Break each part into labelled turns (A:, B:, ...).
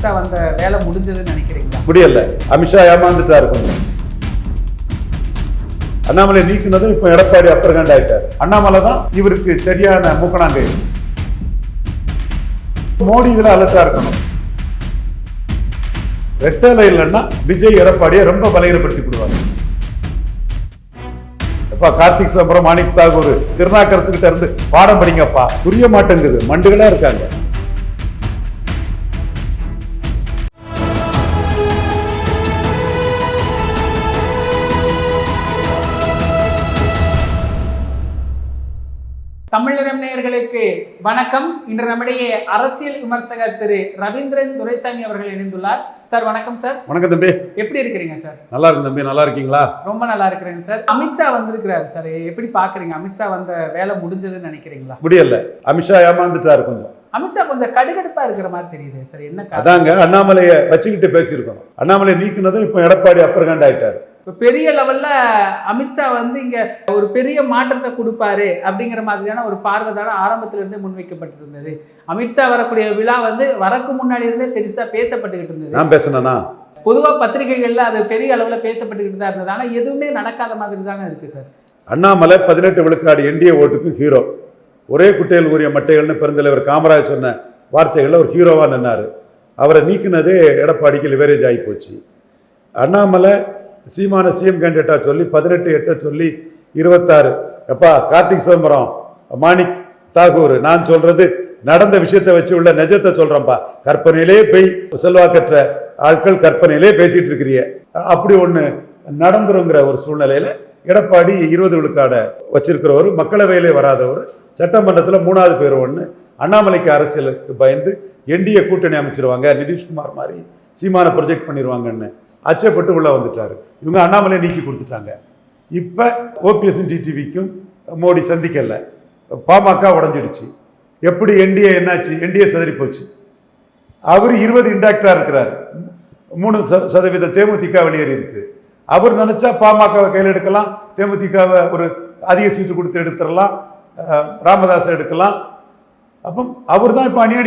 A: அமித்ஷா வந்த வேலை முடிஞ்சதுன்னு நினைக்கிறீங்களா?
B: முடியல. அமித்ஷா ஏமாந்துட்டாரு கொஞ்சம். அண்ணாமலை நீக்கினதும் இப்ப எடப்பாடி அப்பர் ஹேண்ட் ஆயிட்டார். அண்ணாமலை தான் இவருக்கு சரியான மூக்கணாங்கை. மோடி இதுல அலர்ட்டா இருக்கணும். ரெட்டலை இல்லைன்னா விஜய் எடப்பாடியை ரொம்ப பலகீனப்படுத்தி விடுவாங்க. அப்பா கார்த்திக் சிதம்பரம், மாணிக் தாகூர், திருநாக்கரசு கிட்ட இருந்து பாடம் படிங்கப்பா. புரிய மாட்டேங்குது, மண்டுகளா இருக்காங்க.
A: தமிழகம் நேயர்களுக்கு வணக்கம். இன்று நம்முடைய அரசியல் விமர்சகர் திரு ரவீந்திரன் துரைசாமி அவர்கள் இணைந்துள்ளார். சார் வணக்கம். சார்
B: வணக்கம் தம்பி.
A: எப்படி இருக்கிறீங்க சார்?
B: நல்லா இருக்கு தம்பி. நல்லா இருக்கீங்களா?
A: ரொம்ப நல்லா இருக்கிறேங்க சார். அமித்ஷா வந்திருக்கிறாரு சார், எப்படி பாக்குறீங்க? அமித்ஷா வந்த வேலை முடிஞ்சதுன்னு நினைக்கிறீங்களா?
B: முடியல. அமித்ஷா ஏமாந்துட்டாரு கொஞ்சம்.
A: அமித்ஷா கொஞ்சம் கடுகடுப்பா இருக்கிற மாதிரி தெரியுது சார். என்ன
B: அதாங்க, அண்ணாமலையை வச்சுக்கிட்டு பேசியிருக்கணும். அண்ணாமலை நீக்கினதும் இப்ப எடப்பாடி அப்பர் ஹேண்ட் ஆயிட்டாரு.
A: இப்போ பெரிய லெவல்ல அமித்ஷா வந்து இங்க ஒரு பெரிய மாற்றத்தை கொடுப்பாரு அப்படிங்கிற மாதிரியான ஒரு பார்வை தானே ஆரம்பத்துல இருந்தே முன்வைக்கப்பட்டிருந்தது. அமித்ஷா வரக்கூடிய விழா வந்து வரக்கு முன்னாடி இருந்தே பெருசா பேசப்பட்டுக்கிட்டு இருந்தது.
B: நான் பேசினா
A: பொதுவா பத்திரிகைகள்ல அது பெரிய அளவுல பேசப்பட்டுக்கிட்டு தான் இருந்தது. ஆனா எதுவுமே நடக்காத மாதிரி தானே இருக்கு சார்.
B: அண்ணாமலை 18 விழுக்காடு என்டிஏ ஓட்டுக்கும் ஹீரோ. ஒரே குட்டையில் ஊறிய மட்டைகள்னு பெருந்தலைவர் காமராஜ் சொன்ன வார்த்தைகள்ல ஒரு ஹீரோவா நின்னாரு. அவரை நீக்கினதே எடப்பாடிக்கு லிவரேஜ் ஆகி போச்சு. அண்ணாமலை சீமான சிஎம் கேண்டிடேட்டா சொல்லி 18 சொல்லி 26. எப்பா கார்த்திக் சிதம்பரம், மாணிக் தாகூர், நான் சொல்றது நடந்த விஷயத்தை வச்சு உள்ள நிஜத்தை சொல்றேன்ப்பா. கற்பனையிலே போய் செல்வாக்கற்ற ஆட்கள் கற்பனையிலே பேசிட்டு இருக்கிறீங்க. அப்படி ஒண்ணு நடந்துருங்கிற ஒரு சூழ்நிலையில எடப்பாடி 20 விழுக்காடை வச்சிருக்கிறவர், மக்களவையிலே வராதவர், சட்டமன்றத்தில் 3வது பேர் ஒன்று. அண்ணாமலைக்கு அரசியலுக்கு பயந்து என்டிஏ கூட்டணி அமைச்சிருவாங்க, நிதிஷ்குமார் மாதிரி சீமான ப்ரொஜெக்ட் பண்ணிடுவாங்கன்னு அச்சப்பட்டு உள்ள வந்துட்டாரு. இவங்க அண்ணாமலை நீக்கி கொடுத்துட்டாங்க. இப்ப ஓபிஎஸ் டிடிவிக்கும் மோடி சந்திக்கல. பாமக உடஞ்சிடுச்சு. எப்படி என்டிஏ என்னாச்சு? என்டிஏ சதறி போச்சு. அவர் 20 இன்டாக்டா இருக்கிறார். 3% தேமுதிக வெளியேறி இருக்கு. அவர் நினைச்சா பாமகவை கையில் எடுக்கலாம், தேமுதிகவை ஒரு அதிக சீட்டு கொடுத்து எடுத்துடலாம், ராமதாஸை எடுக்கலாம். அப்போ அவர் தான் இப்போ அணி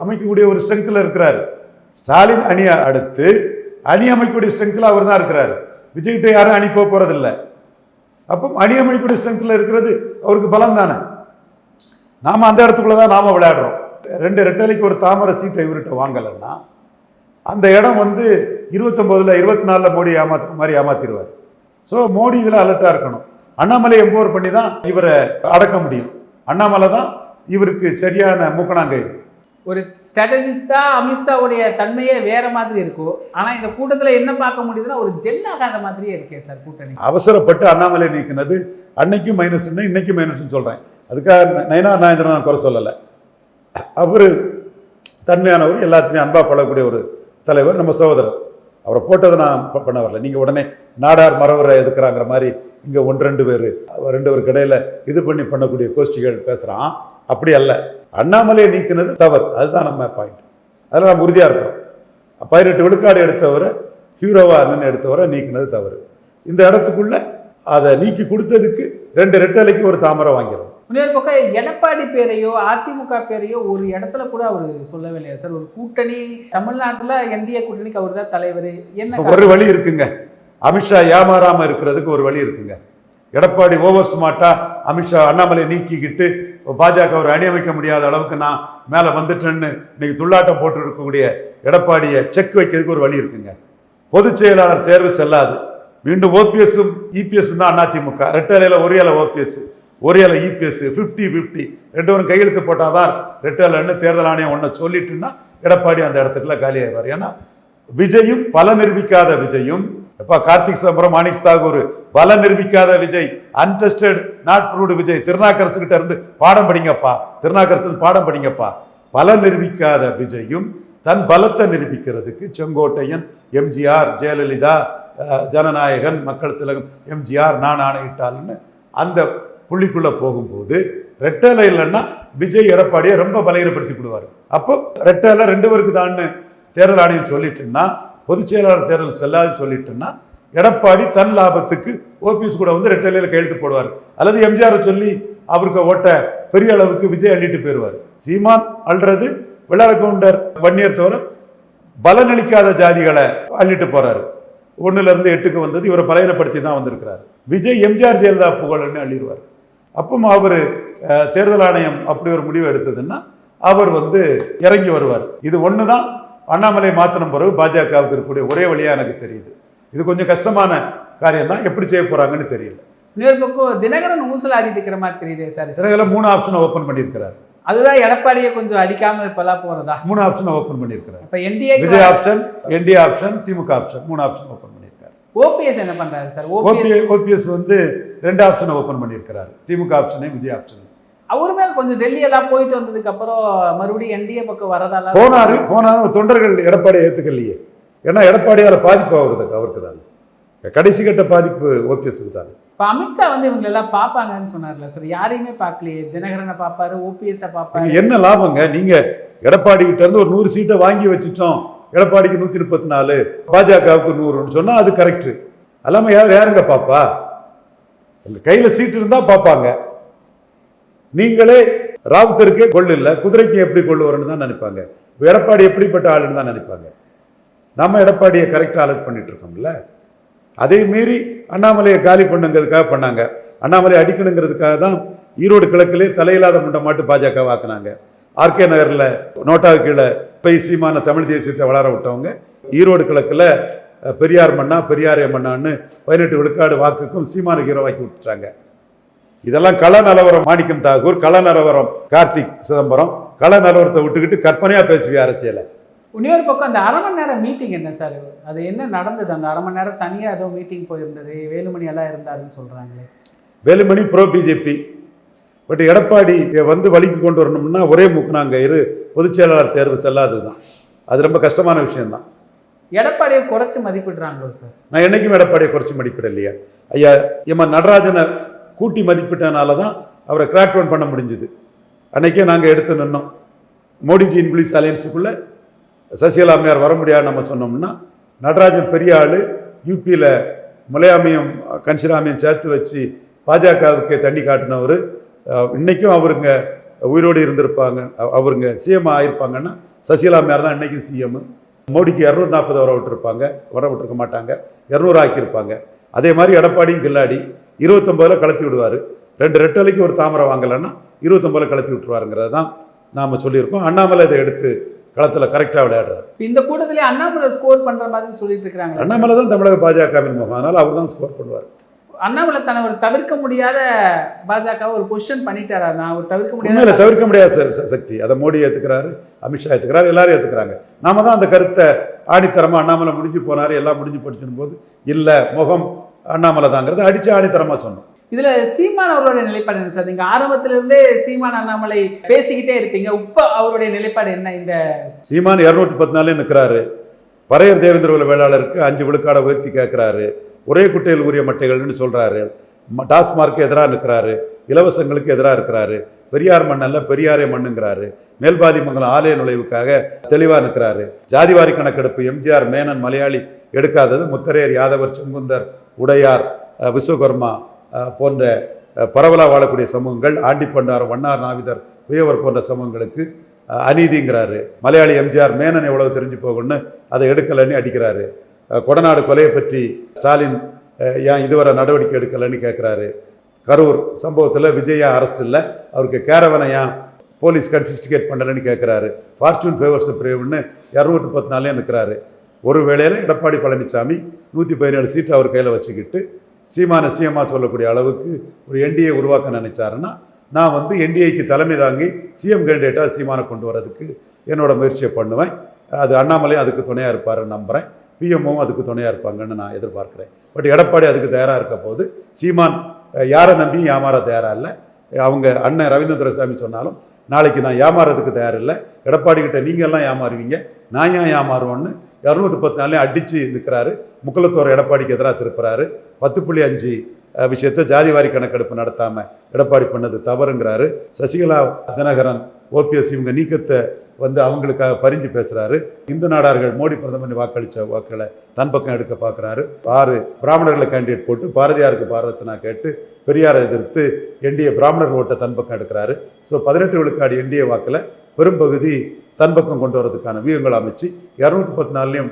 B: அமைக்கக்கூடிய ஒரு ஸ்ட்ரெங்க்ல இருக்கிறார். ஸ்டாலின் அணியை அடுத்து அணி அமைக்கக்கூடிய ஸ்ட்ரெங்க்ல அவர் தான் இருக்கிறார். விஜய்கிட்ட யாரும் அணி போறதில்லை. அப்போ அணி அமைக்கக்கூடிய ஸ்ட்ரெங்க்ல இருக்கிறது அவருக்கு பலம் தானே. நாம அந்த இடத்துக்குள்ளதான் நாம விளையாடுறோம். 2 ரெட்டலைக்கு ஒரு தாமரை சீட்டை இவர்கிட்ட வாங்கலைன்னா அந்த இடம் வந்து 29ல் 24ல் மோடி ஏமாத்துற மாதிரி ஏமாத்திடுவார். ஸோ மோடி இதில் அலர்ட்டாக இருக்கணும். அண்ணாமலை எம்போர் பண்ணி தான் இவரை அடக்க முடியும். அண்ணாமலை தான் இவருக்கு சரியான மூக்கணாங்கை.
A: ஒரு ஸ்ட்ராட்டஜிஸ்டா அமித்ஷாவுடைய தன்மையே வேற மாதிரி இருக்கும். ஆனா இந்த கூட்டத்துல என்ன பார்க்க முடியுதுன்னா ஒரு ஜெல் ஆகாத மாதிரியே இருக்கே சார் கூட்டணி.
B: அவசரப்பட்டு அண்ணாமலை நீக்கினது அன்னைக்கும் மைனஸ், இன்னைக்கும் மைனஸ் சொல்றேன். அதுக்காக நயனா நாயந்திரன் நான் குறை சொல்லலை. அவரு தன்மையானவர், எல்லாத்துலேயும் அன்பா பழகக்கூடிய ஒரு தலைவர், நம்ம சகோதரர். அவரை போட்டதை நான் பண்ண வரல. நீங்கள் உடனே நாடார் மறவரை எதுக்குறாங்கிற மாதிரி இங்கே 1-2 பேர் 2 பேருக்கு இடையில இது பண்ணக்கூடிய கோஷ்டிகள் பேசுகிறான். அப்படி அல்ல. அண்ணாமலையை நீக்கினது தவறு. அதுதான் நம்ம பாயிண்ட். அதில் நம்ம உறுதியாக இருக்கிறோம். 18 விழுக்காடு எடுத்தவரை, ஹீரோவா நின்று எடுத்தவரை நீக்கினது தவறு. இந்த இடத்துக்குள்ள அதை நீக்கி கொடுத்ததுக்கு 2 ரெட்டலைக்கு ஒரு தாமரை வாங்கிறோம்.
A: இன்னொரு பக்கம் எடப்பாடி பேரையோ அதிமுக பேரையோ ஒரு இடத்துல கூட அவர் சொல்லவே இல்லையா சார்? ஒரு கூட்டணி தமிழ்நாட்டில் என்டிஏ கூட்டணிக்கு அவர் தான் தலைவர். என்ன
B: ஒரு வழி இருக்குங்க. அமித்ஷா ஏமாறாம இருக்கிறதுக்கு ஒரு வழி இருக்குங்க. எடப்பாடி ஓவர் ஸ்மார்ட்டா அமித்ஷா அண்ணாமலை நீக்கிக்கிட்டு பாஜக ஒரு அணி அமைக்க முடியாத அளவுக்கு நான் மேலே வந்துட்டேன்னு இன்னைக்கு துள்ளாட்டம் போட்டு இருக்கக்கூடிய எடப்பாடியை செக் வைக்கிறதுக்கு ஒரு வழி இருக்குங்க. பொதுச் செயலாளர் தேர்வு செல்லாது. மீண்டும் ஓபிஎஸும் இபிஎஸும் தான் அதிமுக. ரெட்டலையில் ஒரு இலை ஓபிஎஸ், ஒரு இலை இபிஎஸ், 50-50 2 பேரும் கையெழுத்து போட்டாதான் ரெட்டலைன்னு தேர்தல் ஆணையம் ஒன்று சொல்லிட்டுன்னா எடப்பாடி அந்த இடத்துக்குள்ள காலியாகிறார். ஏன்னா விஜயும் பல நிரூபிக்காத விஜயும், எப்பா கார்த்திக் சிதம்பரம், மாணிக் தாகூர், பல நிரூபிக்காத Vijay, untested not proved Vijay, Thirunavukkarasu கிட்ட இருந்து பாடம் படிங்கப்பா, திருநாக்கரசு பாடம் படிங்கப்பா. பல நிரூபிக்காத விஜயும் தன் பலத்தை நிரூபிக்கிறதுக்கு செங்கோட்டையன், எம்ஜிஆர், ஜெயலலிதா, ஜனநாயகன், மக்கள் திலகம், எம்ஜிஆர், நான் ஆணையிட்டால்னு அந்த புள்ளிக்குள்ள போகும்போது ரெட்டலை இல்லைன்னா விஜய் எடப்பாடியை ரொம்ப பலகீனப்படுத்தி விடுவார். அப்போ ரெட்டலை 2 பேருக்கு தான் தேர்தல் ஆணையம் சொல்லிட்டுன்னா, பொதுச் செயலாளர் தேர்தல் செல்லாதுன்னு சொல்லிட்டுன்னா எடப்பாடி தன் லாபத்துக்கு ஓபிஎஸ் கூட வந்து ரெட்டலையில் கையெழுத்து போடுவார். அல்லது எம்ஜிஆரை சொல்லி அவருக்கு ஓட்ட பெரிய அளவுக்கு விஜய் அள்ளிட்டு போயிடுவார். சீமான் அல்றது வெள்ளாள கவுண்டர் வன்னியர் தவிர பலனளிக்காத ஜாதிகளை அள்ளிட்டு போறாரு. 1லேருந்து 8க்கு வந்தது இவரை பலகீனப்படுத்தி தான் வந்திருக்கிறார். விஜய் எம்ஜிஆர் ஜெயலலிதா புகழ்னு அள்ளிடுவார். அப்போ அவர் தேர்தல் ஆணையம் அப்படி ஒரு முடிவு எடுத்ததுன்னா அவர் இறங்கி வருவார். இது ஒன்று தான் அண்ணாமலை மாற்றின பிறகு பாஜகவுக்கு இருக்கக்கூடிய ஒரே வழியாக எனக்கு தெரியுது. இது கொஞ்சம் கஷ்டமான காரியம் தான், எப்படி செய்ய போகிறாங்கன்னு தெரியல.
A: இன்னொரு பக்கம் தினகரன் ஊசல் ஆடிட்டு இருக்கிற மாதிரி தெரியுதே சார்.
B: தினகரன் 3 ஆப்ஷனை ஓப்பன் பண்ணியிருக்கிறார்.
A: அதுதான் எடப்பாடியை கொஞ்சம் அடிக்காம இப்பெல்லாம் போறதா?
B: 3 ஆப்ஷனை ஓப்பன் பண்ணியிருக்கிறார்.
A: இப்போ NDA
B: Vijay option, NDA option, DMK option 3 option open பண்ணியிருக்காரு.
A: ஓபிஎஸ் என்ன பண்றாரு சார்?
B: ஓபிஎஸ் 2 ஆப்ஷனை ஓப்பன் பண்ணியிருக்கிறார். திமுக ஆப்ஷனே விஜய் ஆப்ஷன்.
A: அவருமே கொஞ்சம் டெல்லி எல்லாம் போயிட்டு வந்ததுக்கு அப்புறம் மறுபடியும் என்டிஏ பக்கம் வரதால
B: போனாலும் தொண்டர்கள் எடப்பாடியை ஏற்றுக்கலையே. ஏன்னா எடப்பாடியால் பாதிப்பு அவருக்கு தான், கடைசி கட்ட பாதிப்பு ஓபிஎஸ்க்கு தான்.
A: இப்போ அமித்ஷா இவங்க எல்லாம் பார்ப்பாங்கன்னு சொன்னார்ல சார், யாரையுமே பார்க்கலையே. தினகரனை பார்ப்பாரு, ஓபிஎஸ்ஸை பார்ப்பாரு.
B: என்ன லாபங்க? நீங்க எடப்பாடி கிட்ட இருந்து ஒரு 100 சீட்டை வாங்கி வச்சுட்டோம், எடப்பாடிக்கு 134, பாஜகவுக்கு 100ன்னு சொன்னா அது கரெக்ட். அல்லாம யாருங்க பாப்பா? உங்க கையில சீட்டு இருந்தா பார்ப்பாங்க. நீங்களே ராவுத்தருக்கு கொள்ளு இல்லை, குதிரைக்கு எப்படி கொள்ளு வரணும்னு தான் நினைப்பாங்க. எடப்பாடி எப்படிப்பட்ட ஆளுன்னு தான் நினைப்பாங்க. நம்ம எடப்பாடியை கரெக்டாக அலர்ட் பண்ணிட்டு இருக்கோம்ல. அதே மீறி அண்ணாமலையை காலி பண்ணுங்கிறதுக்காக பண்ணாங்க. அண்ணாமலை அடிக்கணுங்கிறதுக்காக தான் ஈரோடு கிழக்கிலே தலையில்லாத முண்டை மாட்டு பாஜக வாக்குனாங்க. ஆர்கே நகரில் நோட்டாவுக்கு கீழே போய் சீமான தமிழ் தேசியத்தை வளர விட்டவங்க ஈரோடு கிழக்கில் பெரியார் மண்ணா பெரியாரே மண்ணான்னு 18 விழுக்காடு வாக்குக்கும் சீமான ஹீரோவாக்கி விட்டுட்டாங்க. இதெல்லாம் கள நிலவரம். மாணிக்கம் தாகூர், கள நிலவரம் கார்த்திக் சிதம்பரம், கள நிலவரத்தை விட்டுக்கிட்டு கற்பனையா பேசுவிய அரசியலை.
A: இன்னொரு பக்கம் அந்த 1/2 மணி நேரம் மீட்டிங் என்ன சார்? அது என்ன நடந்தது? அந்த 1/2 மணி நேரம் தனியாக ஏதோ மீட்டிங் போயிருந்தது, வேலுமணி எல்லாம் இருந்தாருன்னு சொல்றாங்களே.
B: Velumani bro BJP. But Edappadi வழிக்கு கொண்டு வரணும்னா ஒரே மூக்குனாங்கயிறு பொதுச் செயலாளர் தேர்வு செல்லாது தான். அது ரொம்ப கஷ்டமான விஷயம்தான்.
A: எடப்பாடியை குறைச்சி மதிப்பிடுறாங்களோ சார்?
B: நான் என்னைக்கும் எடப்பாடியை குறைச்சி மதிப்பிட இல்லையா ஐயா. நடராஜனை கூட்டி மதிப்பிட்டனால தான் அவரை கிராக் டவுன் பண்ண முடிஞ்சுது. அன்னைக்கே நாங்கள் எடுத்து நின்னோம். மோடிஜி இங்கிலீஷ் அலையன்ஸுக்குள்ளே சசிகலா அம்மையார் வர முடியாது நம்ம சொன்னோம்னா, நடராஜன் பெரிய ஆள், யூபியில் முலையாமையும் கன்சிராமையும் சேர்த்து வச்சு பாஜகவுக்கு தண்ணி காட்டினவர். இன்றைக்கும் அவருங்க உயிரோடு இருந்திருப்பாங்க, அவருங்க சிஎம் ஆகிருப்பாங்கன்னா சசிகலா அம்மையார் தான் இன்றைக்கும் சிஎம். மோடிக்கு 240 வர விட்டுருக்க மாட்டாங்க, 200 ஆக்கியிருப்பாங்க. அதே மாதிரி எடப்பாடியும் கில்லாடி 29 கலத்தி விடுவார். 2 ரெட்டலைக்கு ஒரு தாமரை வாங்கலைன்னா 29 கலத்தி விட்டுருவாருங்கிறது தான் நாம் சொல்லியிருக்கோம். அண்ணாமலை இதை எடுத்து களத்தில் கரெக்டாக விளையாடுறாரு.
A: இந்த கூட்டத்திலே அண்ணாமலை ஸ்கோர் பண்ணுற மாதிரி சொல்லிட்டு இருக்காங்க.
B: அண்ணாமலை தான் தமிழக பாஜகவின் முகம், அதனால் அவர் தான் ஸ்கோர் பண்ணுவார்.
A: அண்ணாமலை தன்னை ஒரு தவிர்க்க முடியாத பாஜக ஒரு பொசிஷன் பண்ணிட்டாரா? நான் ஒரு தவிர்க்க
B: முடியாத சக்தி. அதை மோடி ஏற்றுக்கிறாரு, அமித்ஷா ஏற்றுக்கிறாரு, எல்லாரும் ஏற்றுக்கிறாங்க. நாம தான் அந்த கருத்தை ஆணித்தரமாக அண்ணாமலை முடிஞ்சு போனார், எல்லாம் முடிஞ்சு போச்சுன்னு போது இல்லை முகம் அண்ணாமலை தாங்கிறத அடித்து ஆணித்தரமாக சொன்னோம்.
A: இதுல சீமான் அவருடைய நிலைப்பாடு என்ன சார்? நீங்க ஆரம்பத்திலிருந்தே சீமான் அண்ணாமலை பேசிக்கிட்டே இருப்பீங்க, இப்ப அவருடைய நிலைப்பாடு என்ன? இந்த
B: சீமான் 214 நிற்கிறாரு. பறையர் தேவேந்திர குல வேளாளருக்கு 5 விழுக்காடை உயர்த்தி கேட்கிறாரு. ஒரே குட்டையில் உரிய மட்டைகள்னு சொல்றாரு. டாஸ்மார்க்கு எதிராக நிற்கிறாரு, இலவசங்களுக்கு எதிராக இருக்கிறாரு. பெரியார் மண்ணல்ல பெரியாரே மண்ணுங்கிறாரு. மேல்பாதி மங்கலம் ஆலய நுழைவுக்காக தெளிவாக நிற்கிறாரு. ஜாதிவாரி கணக்கெடுப்பு எம்ஜிஆர், மேனன், மலையாளி எடுக்காதது, முத்தரையர், யாதவர், செங்குந்தர், உடையார், விஸ்வகர்மா போன்ற பரவலாக வாழக்கூடிய சமூகங்கள், ஆண்டிப்பண்டாரம், வண்ணார், நாவிதர், உயவர் போன்ற சமூகங்களுக்கு அநீதிங்கிறாரு. மலையாளி எம்ஜிஆர், மேனன் எவ்வளவு தெரிஞ்சு போகணும்னு அதை எடுக்கலைன்னு அடிக்கிறாரு. கொடநாடு கொலையை பற்றி ஸ்டாலின் ஏன் இதுவரை நடவடிக்கை எடுக்கலைன்னு கேட்குறாரு. கரூர் சம்பவத்தில் விஜயா அரெஸ்ட் இல்லை, அவருக்கு கேரவனை ஏன் போலீஸ் கன்ஃபிஸ்டிகேட் பண்ணலைன்னு கேட்குறாரு. ஃபார்ச்சூன் ஃபேவர்ஸ் பிரேவ்னு 214 நிற்கிறாரு. ஒரு வேளையில் எடப்பாடி பழனிசாமி 117 சீட்டு அவர் கையில் வச்சுக்கிட்டு சீமான சிஎம்மா சொல்லக்கூடிய அளவுக்கு ஒரு என்டிஏ உருவாக்க நினைச்சாருன்னா, நான் என்டிஏக்கு தலைமை தாங்கி சிஎம் கேண்டிடேட்டாக சீமானை கொண்டு வரதுக்கு என்னோட முயற்சியை பண்ணுவேன். அது அண்ணாமலையும் அதுக்கு துணையாக இருப்பாருன்னு நம்புகிறேன். பிஎம்ஓவும் அதுக்கு துணையாக இருப்பாங்கன்னு நான் எதிர்பார்க்குறேன். பட் எடப்பாடி அதுக்கு தயாராக இருக்க போது சீமான் யாரை நம்பியும் ஏமாற தயாராக இல்லை. அவங்க அண்ணன் ரவீந்திர துரைசாமி சொன்னாலும் நாளைக்கு நான் ஏமாறதுக்கு தயாரில்லை. எடப்பாடி கிட்ட நீங்கள்லாம் ஏமாறுவீங்க, நான் ஏன் ஏமாறுவோன்னு 214 அடித்து நிற்கிறாரு. முக்குலத்தோர் எடப்பாடிக்கு எதிராக திருப்புறாரு. 10.5 விஷயத்தை ஜாதிவாரி கணக்கெடுப்பு நடத்தாம எடப்பாடி பண்ணது தவறுங்கிறாரு. சசிகலா, தினகரன், ஓபிஎஸ் இவங்க நீக்கத்தை வந்து அவங்களுக்காக பரிஞ்சு பேசுறாரு. இந்து நாடார்கள் மோடி பிரதமர் வாக்களித்த வாக்களை தன் பக்கம் எடுக்க பார்க்குறாரு. 6 பிராமணர்களை கேண்டிடேட் போட்டு பாரதியாருக்கு பாரதத்தினா கேட்டு பெரியாரை எதிர்த்து என்டிஏ பிராமணர் ஓட்டை தன் பக்கம் எடுக்கிறாரு. ஸோ 18 விழுக்காடு என்டிஏ வாக்கில் பெரும்பகுதி தன் பக்கம் கொண்டு வரதுக்கான வியூகங்கள் அமைச்சு 214லையும்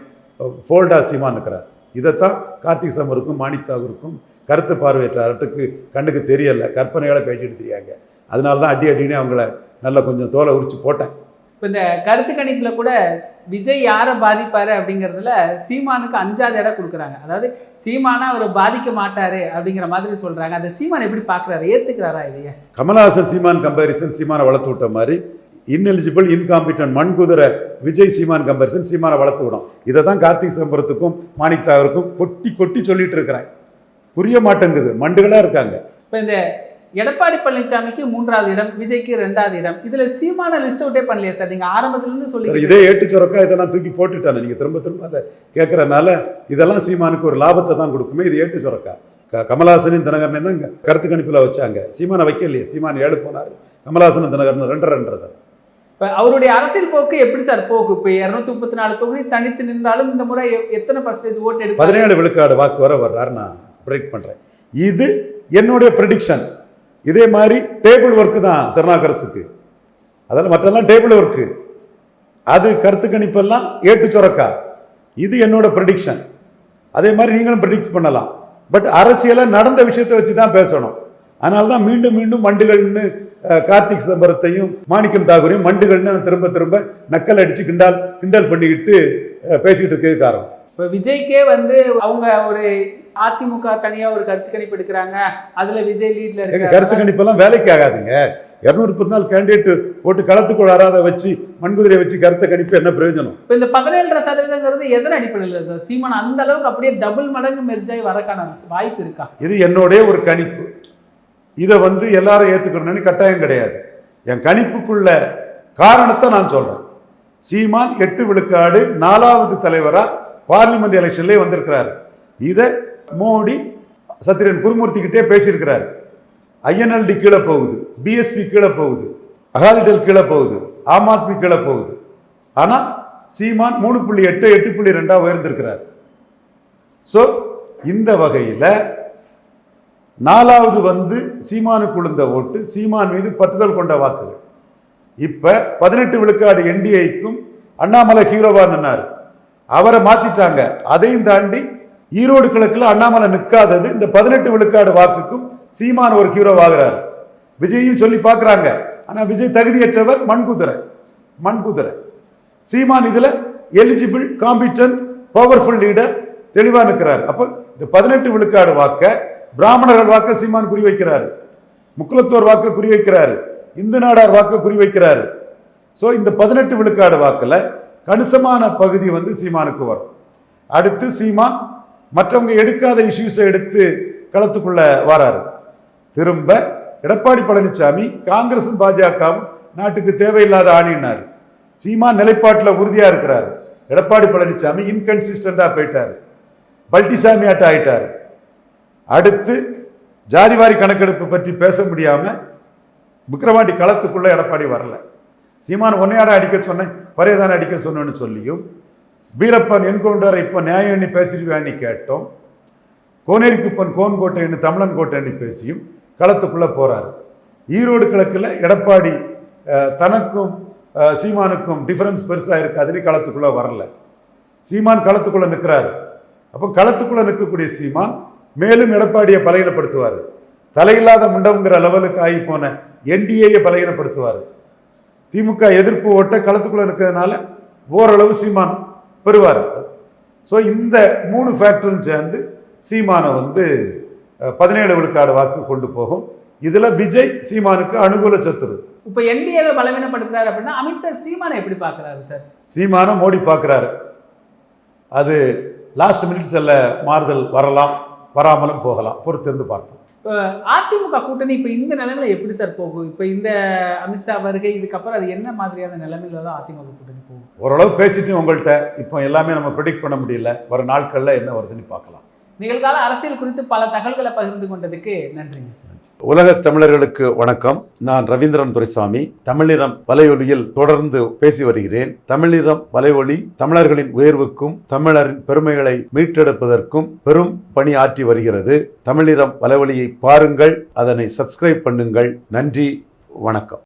B: ஃபோல்டா சீமான் இருக்கிறார். இதைத்தான் கார்த்திக் சம்பருக்கும் மாணிக் தாகூருக்கும் கருத்து பார்வையற்ற அரட்டுக்கு கண்ணுக்கு தெரியலை, கற்பனைகளை பேசிட்டு தெரியாங்க. அதனால தான் அடினே அவங்கள நல்லா கொஞ்சம் தோலை உரிச்சு போட்டேன்.
A: இப்போ இந்த கருத்து கணிப்பில் கூட விஜய் யாரை பாதிப்பாரு அப்படிங்கிறதுல சீமானுக்கு 5வது இடம் கொடுக்குறாங்க. அதாவது சீமானா அவர் பாதிக்க மாட்டாரு அப்படிங்கிற மாதிரி சொல்றாங்க. அந்த சீமான் எப்படி பார்க்குறாரு, ஏற்றுக்கிறாரா இதைய?
B: கமல்ஹாசன் சீமான் கம்பேரிசன் சீமானை வளர்த்து விட்ட மாதிரி இன்எலிஜிபிள் இன்காம்பிட்டன்ட் மண்குதிர விஜய் சீமான் கம்பேரிசன் சீமானை வளர்த்து விடும். இதை தான் கார்த்திக் சிதம்பரத்துக்கும் மாணிக் தாகூருக்கும் கொட்டி கொட்டி சொல்லிட்டு இருக்கிறேன். புரிய மாட்டேங்குது, மண்டுகளா இருக்காங்க.
A: இப்போ இந்த எடப்பாடி பழனிசாமிக்கு 3வது இடம், விஜய்க்கு 2வது இடம், இதுல சீமான லிஸ்ட் அவுட்டே பண்ணலையா சார்? நீங்க ஆரம்பத்துல இருந்து சொல்லி
B: இதே ஏட்டுச்சொரக்கா இதை நான் தூக்கி போட்டுட்டானே. நீங்க திரும்ப திரும்ப அதை கேட்கறதுனால இதெல்லாம் சீமானுக்கு ஒரு லாபத்தை தான் கொடுக்குமே. இது ஏட்டுச்சொரக்கா. கமல்ஹாசனையும் தினகரனையும் தான் கருத்து கணிப்பில் வச்சாங்க, சீமானை வைக்கலையே. சீமான் 7 போனார், கமல்ஹாசனும் தினகரன் 2.5.
A: இப்போ அவருடைய அரசியல் போக்கு எப்படி சார் போக்கு? இப்போ 234 தொகுதி தனித்து நின்றாலும் இந்த முறை எத்தனை % ஓட்டு எடுக்கும்?
B: 17 விழுக்காடு வாக்கு வர்றாரு. நான் ப்ரெடிக்ட் பண்றேன். இது என்னுடைய ப்ரெடிக்ஷன். இதே மாதிரி டேபிள் ஒர்க்கு தான் திருநாக்கரசுக்கு. அதெல்லாம் மற்றெல்லாம் டேபிள் ஒர்க்கு. அது கருத்து கணிப்பெல்லாம் ஏட்டுச்சொரக்கா. இது என்னோட ப்ரெடிக்ஷன். அதே மாதிரி நீங்களும் ப்ரெடிக்ட் பண்ணலாம். பட் அரசியலை நடந்த விஷயத்தை வச்சு தான் பேசணும். அதனால தான் மீண்டும் மீண்டும் மண்டுகள்னு கார்த்திக் சிதம்பரத்தையும் மாணிக்கம் தாகூரையும் மண்டுகள்னு திரும்ப திரும்ப நக்கல் அடிச்சு கிண்டல் பண்ணிக்கிட்டு பேசிக்கிட்டு இருக்கிறது காரணம்.
A: இப்போ விஜய்க்கே வந்து அவங்க ஒரு அதிமுக தனியா ஒரு கருத்து கணிப்பு எடுக்கிறாங்க, அதுல விஜய் லீட்ல இருக்காங்க.
B: கருத்து கணிப்பெல்லாம் வேலைக்கு ஆகாதுங்க. 234 கேண்டிடேட் போட்டு களத்துக்குள் வராத வச்சு மண்குதிரையை வச்சு கருத்தை கணிப்பு என்ன பிரயோஜனம்?
A: இப்போ இந்த 17% எதன் அடிப்படையில் சார்? சீமான் அந்த அளவுக்கு அப்படியே டபுள் மடங்கு மெர்ஜாய் வரக்கான வாய்ப்பு இருக்கா?
B: இது என்னுடைய ஒரு கணிப்பு. இதை வந்து எல்லாரும் ஏற்றுக்கணும்னு கட்டாயம் கிடையாது. என் கணிப்புக்குள்ள காரணத்தை நான் சொல்றேன். சீமான் 8 விழுக்காடு 4வது தலைவரா பார்லிமெண்ட் எலெக்ஷன்லேயே வந்திருக்கிறாரு. இதை மோடி சத்ரியன் குருமூர்த்தி கிட்டே பேசியிருக்கிறாரு. ஐஎன்எல்டி கீழே போகுது, பிஎஸ்பி கீழே போகுது, அகாலிடல் கீழே போகுது, ஆம் ஆத்மி கீழே போகுது. ஆனால் சீமான் 3.8 8.2 உயர்ந்திருக்கிறார். ஸோ இந்த வகையில் 4வது வந்து சீமானுக்கு விழுந்த ஓட்டு சீமான் மீது பற்றுதல் கொண்ட வாக்குகள். இப்போ 18 விழுக்காடு என்டிஏக்கும் அண்ணாமலை ஹீரோவா நின்னார். அவரை மாத்திட்டாங்க. அதையும் தாண்டி ஈரோடு கிழக்குல அண்ணாமலை நிற்காதது இந்த 18 விழுக்காடு வாக்குக்கும் சீமான் ஒரு ஹீரோ ஆகிறார். விஜயும் சொல்லி பார்க்குறாங்க. ஆனால் விஜய் தகுதியற்றவர், மண்குதிரை. சீமான் இதில் எலிஜிபிள், காம்பிட்டன்ட், பவர்ஃபுல் லீடர், தெளிவாக நிற்கிறார். அப்போ இந்த 18 விழுக்காடு வாக்க பிராமணர்கள் வாக்க சீமான் குறிவைக்கிறார், முக்குலத்தோர் வாக்க குறிவைக்கிறார், இந்து நாடார் வாக்க குறிவைக்கிறார். ஸோ இந்த 18 விழுக்காடு வாக்கில் கணிசமான பகுதி வந்து சீமானுக்கு வரும். அடுத்து சீமான் மற்றவங்க எடுக்காத இஷ்யூஸை எடுத்து களத்துக்குள்ள வராரு. திரும்ப எடப்பாடி பழனிசாமி காங்கிரசும் பாஜகவும் நாட்டுக்கு தேவையில்லாத ஆணினார். சீமான் நிலைப்பாட்டில் உறுதியா இருக்கிறார். எடப்பாடி பழனிசாமி இன்கன்சிஸ்டண்டா போயிட்டார், பல்டிசாமி ஆட்ட ஆயிட்டார். அடுத்து ஜாதிவாரி கணக்கெடுப்பு பற்றி பேச முடியாம விக்கிரவாண்டி களத்துக்குள்ள எடப்பாடி வரல. சீமான் ஒன்னையாட அடிக்க சொன்னேன், பரையதான அடிக்க சொன்னேன்னு சொல்லியும் வீரப்பன் என்கவுண்டரை இப்போ நியாயம் எண்ணி பேசிடுவேன்னு கேட்டோம். கோனேரிக்குப்பன் கோன்கோட்டைன்னு தமிழன் கோட்டைன்னு பேசியும் களத்துக்குள்ள போறாரு. ஈரோடு கிழக்குல எடப்பாடி தனக்கும் சீமானுக்கும் டிஃபரன்ஸ் பெருசா இருக்காதுன்னு களத்துக்குள்ள வரல. சீமான் களத்துக்குள்ள நிற்கிறாரு. அப்போ களத்துக்குள்ள நிற்கக்கூடிய சீமான் மேலும் எடப்பாடியை பலகீனப்படுத்துவார். தலையில்லாத முண்டம்ங்கிற லெவலுக்கு ஆகி போன என்டிஏயை பலகீனப்படுத்துவார். திமுக எதிர்ப்பு ஓட்ட களத்துக்குள்ள இருக்கிறதுனால ஓரளவு சீமான் பெறுவார். ஸோ இந்த 3 ஃபேக்டரும் சேர்ந்து சீமானை வந்து 17 விழுக்காடு வாக்கு கொண்டு போகும். இதுல விஜய் சீமானுக்கு அனுகூல சத்துரு.
A: இப்போ என்டிஏவை பலவீனப்படுத்துறாரு அப்படின்னா அமித்ஷா சீமானை எப்படி பார்க்குறாரு சார்?
B: சீமானை மோடி பார்க்குறாரு. அது லாஸ்ட் மினிட்ஸில் மாறுதல் வரலாம், வராமலும் போகலாம், பொறுத்திருந்து பார்ப்போம்.
A: இப்போ அதிமுக கூட்டணி இப்போ இந்த நிலைமையில எப்படி சார் போகும்? இப்போ இந்த அமித்ஷா வருகை இதுக்கப்புறம் அது என்ன மாதிரியான நிலைமையில தான் அதிமுக கூட்டணி போகும்?
B: ஓரளவு பேசிட்டு உங்கள்கிட்ட இப்போ எல்லாமே நம்ம ப்ரெடிக்ட் பண்ண முடியல. வர நாட்களில் என்ன வருதுன்னு பார்க்கலாம்.
A: நிகழ்கால அரசியல் குறித்து பல தகவல்களை பகிர்ந்து கொண்டதுக்கு நன்றிங்க சார்.
B: உலக தமிழர்களுக்கு வணக்கம். நான் ரவீந்திரன் துரைசாமி. தமிழ்நிறம் வலையொலியில் தொடர்ந்து பேசி வருகிறேன். தமிழ்நிறம் வலையொலி தமிழர்களின் உயர்வுக்கும் தமிழரின் பெருமைகளை மீட்டெடுப்பதற்கும் பெரும் பணி ஆற்றி வருகிறது. தமிழ்நிறம் வலையொலியை பாருங்கள், அதனை சப்ஸ்கிரைப் பண்ணுங்கள். நன்றி, வணக்கம்.